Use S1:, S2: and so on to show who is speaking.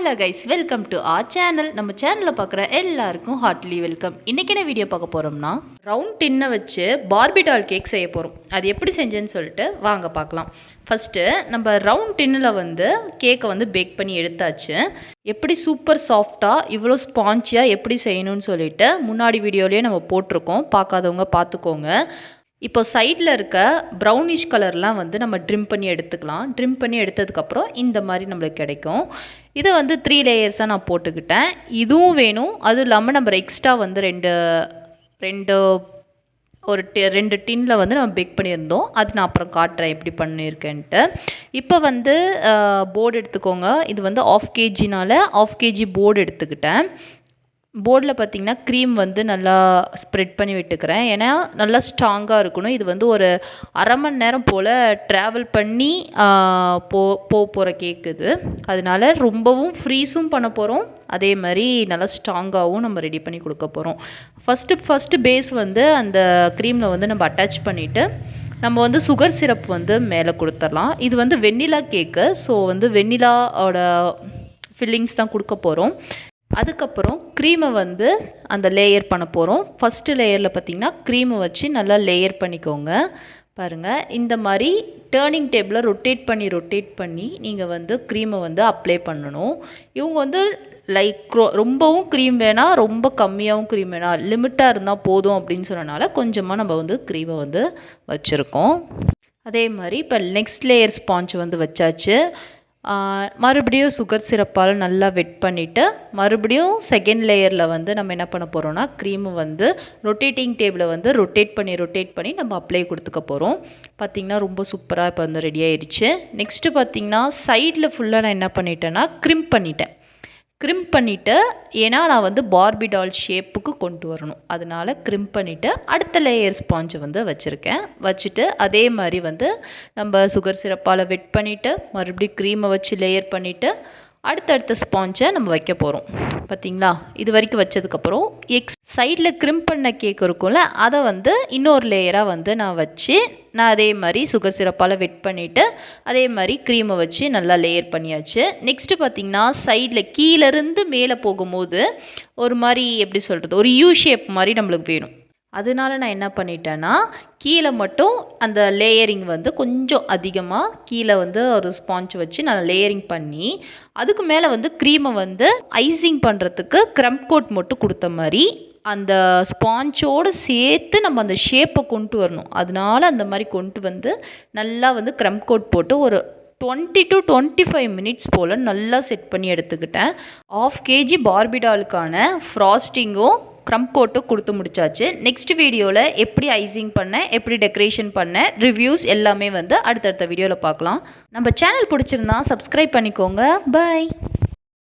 S1: Hello guys, welcome to R channel. நம்ம சேனலில் பார்க்குற எல்லாருக்கும் ஹார்ட்லி வெல்கம். இன்றைக்கி என்ன வீடியோ பார்க்க போகிறோம்னா, ரவுண்ட் டின்னை வச்சு பார்பி டால் கேக் செய்ய போகிறோம். அது எப்படி செஞ்சேன்னு சொல்லிட்டு வாங்க பார்க்கலாம். ஃபஸ்ட்டு நம்ம ரவுண்ட் டின்னில் வந்து கேக்கை வந்து பேக் பண்ணி எடுத்தாச்சு. எப்படி சூப்பர் சாஃப்டாக இவ்வளோ ஸ்பாஞ்சியாக எப்படி செய்யணும்னு சொல்லிட்டு முன்னாடி வீடியோலேயே நம்ம போட்டிருக்கோம். பார்க்காதவங்க பார்த்துக்கோங்க. இப்போ சைடில் இருக்க ப்ரௌனிஷ் கலர்லாம் வந்து நம்ம ட்ரிம் பண்ணி எடுத்துக்கலாம். ட்ரிம் பண்ணி எடுத்ததுக்கப்புறம் இந்த மாதிரி நம்மளுக்கு கிடைக்கும். இதை வந்து 3 லேயர்ஸாக நான் போட்டுக்கிட்டேன். இதுவும் வேணும். அதுவும் இல்லாமல் நம்ம எக்ஸ்ட்ரா வந்து ரெண்டு டின்னில் வந்து நம்ம பேக் பண்ணியிருந்தோம். அது நான் அப்புறம் காட்டுறேன் எப்படி பண்ணியிருக்கேன்ட்டு. இப்போ வந்து போர்டு எடுத்துக்கோங்க. இது வந்து 1/2 kgனால 1/2 kg போர்டு எடுத்துக்கிட்டேன். போர்டில் பார்த்திங்கன்னா க்ரீம் வந்து நல்லா ஸ்ப்ரெட் பண்ணி விட்டுக்கிறேன். ஏன்னா நல்லா ஸ்ட்ராங்காக இருக்கணும். இது வந்து ஒரு அரை மணி நேரம் போல் ட்ராவல் பண்ணி போகிற கேக் இது. அதனால ரொம்பவும் ஃப்ரீஸும் பண்ண போகிறோம். அதே மாதிரி நல்லா ஸ்ட்ராங்காகவும் நம்ம ரெடி பண்ணி கொடுக்க போகிறோம். ஃபஸ்ட்டு பேஸ் வந்து அந்த க்ரீமில் வந்து நம்ம அட்டாச் பண்ணிவிட்டு நம்ம வந்து சுகர் சிரப் வந்து மேலே கொடுத்துடலாம். இது வந்து வெண்ணிலா கேக்கு. ஸோ வந்து வெண்ணிலாவோட ஃபில்லிங்ஸ் தான் கொடுக்க போகிறோம். அதுக்கப்புறம் க்ரீமை வந்து அந்த லேயர் பண்ண போகிறோம். ஃபஸ்ட்டு லேயரில் பார்த்திங்கன்னா க்ரீமை வச்சு நல்லா லேயர் பண்ணிக்கோங்க. பாருங்கள், இந்த மாதிரி டேர்னிங் டேபிளை ரொட்டேட் பண்ணி நீங்கள் வந்து க்ரீமை வந்து அப்ளை பண்ணணும். இவங்க வந்து ரொம்பவும் க்ரீம் வேணாம், ரொம்ப கம்மியாகவும் க்ரீம் வேணாம், லிமிட்டாக இருந்தால் போதும் அப்படின்னு சொன்னனால கொஞ்சமாக நம்ம வந்து க்ரீமை வந்து வச்சுருக்கோம். அதே மாதிரி இப்போ நெக்ஸ்ட் லேயர் ஸ்பாஞ்ச் வந்து வச்சாச்சு. மறுபடியும் சுகர் சிரப்பால் நல்லா வெட் பண்ணிவிட்டு மறுபடியும் செகண்ட் லேயரில் வந்து நம்ம என்ன பண்ண போகிறோம்னா க்ரீமை வந்து ரொட்டேட்டிங் டேபிளை வந்து ரொட்டேட் பண்ணி நம்ம அப்ளை கொடுத்துக்க போகிறோம். பார்த்திங்கன்னா ரொம்ப சூப்பராக இப்போ வந்து ரெடி ஆயிடுச்சு. நெக்ஸ்ட்டு பார்த்திங்கன்னா சைடில் ஃபுல்லாக நான் என்ன பண்ணிட்டேன்னா க்ரிம்ப் பண்ணிவிட்டு ஏன்னா நான் வந்து பார்பி டால் ஷேப்புக்கு கொண்டு வரணும். அதனால் க்ரிம்ப் பண்ணிவிட்டு அடுத்த லேயர் ஸ்பாஞ்சை வந்து வச்சுட்டு அதே மாதிரி வந்து நம்ம சுகர் சிரப்பால் வெட் பண்ணிவிட்டு மறுபடியும் க்ரீமை வச்சு லேயர் பண்ணிவிட்டு அடுத்தடுத்த ஸ்பாஞ்சை நம்ம வைக்க போகிறோம். பார்த்திங்களா, இது வரைக்கும் வச்சதுக்கப்புறம் சைடில் க்ரிம்ப் பண்ண கேக் இருக்கும்ல, அதை வந்து இன்னொரு லேயராக வந்து நான் அதே மாதிரி சுகர் சிரப்பால் வெட் பண்ணிவிட்டு அதே மாதிரி க்ரீமை வச்சு நல்லா லேயர் பண்ணியாச்சு. நெக்ஸ்ட்டு பார்த்திங்கன்னா சைடில் கீழேருந்து மேலே போகும்போது ஒரு மாதிரி எப்படி சொல்கிறது, ஒரு யூ ஷேப் மாதிரி நம்மளுக்கு வேணும். அதனால நான் என்ன பண்ணிட்டேன்னா கீழே மட்டும் அந்த லேயரிங் வந்து கொஞ்சம் அதிகமாக கீழே வந்து ஒரு ஸ்பாஞ்ச் வச்சு நான் லேயரிங் பண்ணி அதுக்கு மேலே வந்து க்ரீமை வந்து ஐசிங் பண்ணுறதுக்கு க்ரம்ப் கோட் மட்டும் கொடுத்த மாதிரி அந்த ஸ்பாஞ்சோடு சேர்த்து நம்ம அந்த ஷேப்பை கொண்டு வரணும். அதனால அந்த மாதிரி கொண்டு வந்து நல்லா வந்து க்ரம்ப் கோட் போட்டு ஒரு 20 to 25 மினிட்ஸ் போல் நல்லா செட் பண்ணி எடுத்துக்கிட்டேன். 1/2 kg பார்பி டாலுக்கான ஃப்ராஸ்டிங்கும் க்ரம்ப் கோட்டும் கொடுத்து முடிச்சாச்சு. நெக்ஸ்ட் வீடியோவில் எப்படி ஐசிங் பண்ணேன், எப்படி டெக்கரேஷன் பண்ணேன், ரிவ்யூஸ் எல்லாமே வந்து அடுத்தடுத்த வீடியோவில் பார்க்கலாம். நம்ம சேனல் பிடிச்சிருந்தா சப்ஸ்கிரைப் பண்ணிக்கோங்க. பாய்.